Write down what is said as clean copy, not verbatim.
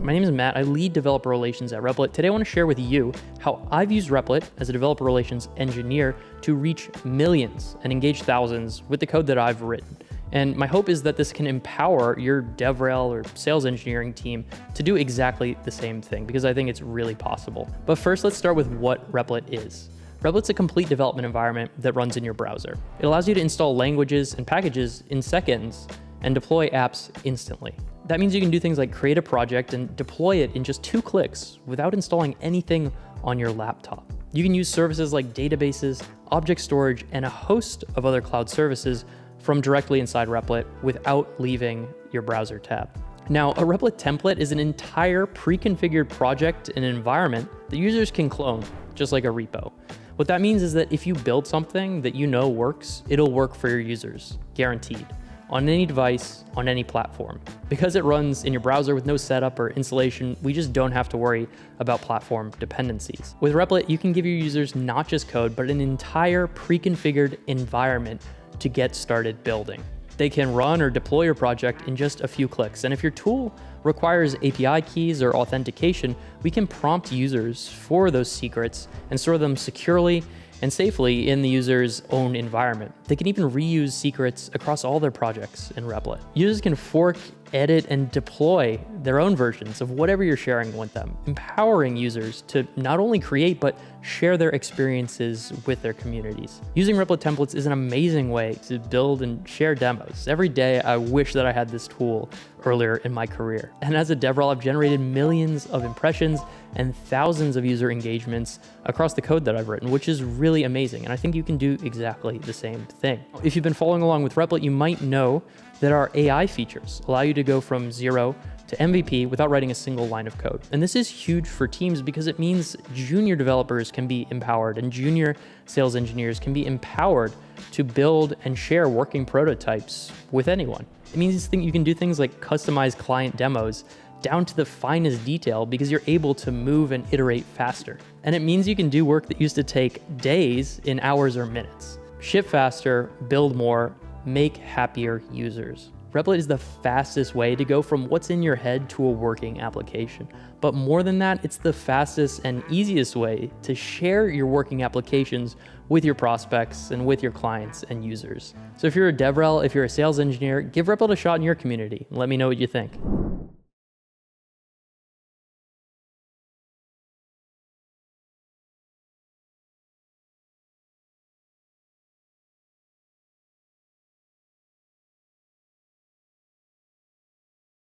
My name is Matt. I lead developer relations at Replit. Today I want to share with you how I've used Replit as a developer relations engineer to reach millions and engage thousands with the code that I've written. And my hope is that this can empower your DevRel or sales engineering team to do exactly the same thing, because I think it's really possible. But first, let's start with what Replit is. Replit's a complete development environment that runs in your browser. It allows you to install languages and packages in seconds and deploy apps instantly. That means you can do things like create a project and deploy it in just 2 clicks without installing anything on your laptop. You can use services like databases, object storage, and a host of other cloud services from directly inside Replit without leaving your browser tab. Now, a Replit template is an entire pre-configured project and environment that users can clone, just like a repo. What that means is that if you build something that you know works, it'll work for your users, guaranteed, on any device, on any platform. Because it runs in your browser with no setup or installation, we just don't have to worry about platform dependencies. With Replit, you can give your users not just code, but an entire pre-configured environment to get started building. They can run or deploy your project in just a few clicks. And if your tool requires API keys or authentication, we can prompt users for those secrets and store them securely and safely in the user's own environment. They can even reuse secrets across all their projects in Replit. Users can fork, edit, and deploy their own versions of whatever you're sharing with them, empowering users to not only create, but share their experiences with their communities. Using Replit templates is an amazing way to build and share demos. Every day, I wish that I had this tool earlier in my career. And as a DevRel, I've generated millions of impressions and thousands of user engagements across the code that I've written, which is really amazing. And I think you can do exactly the same thing. If you've been following along with Replit, you might know that our AI features allow you to go from 0 to MVP without writing a single line of code. And this is huge for teams because it means junior developers can be empowered and junior sales engineers can be empowered to build and share working prototypes with anyone. It means you can do things like customize client demos down to the finest detail because you're able to move and iterate faster. And it means you can do work that used to take days in hours or minutes. Ship faster, build more, make happier users. Replit is the fastest way to go from what's in your head to a working application. But more than that, it's the fastest and easiest way to share your working applications with your prospects and with your clients and users. So if you're a DevRel, if you're a sales engineer, give Replit a shot in your community. Let me know what you think.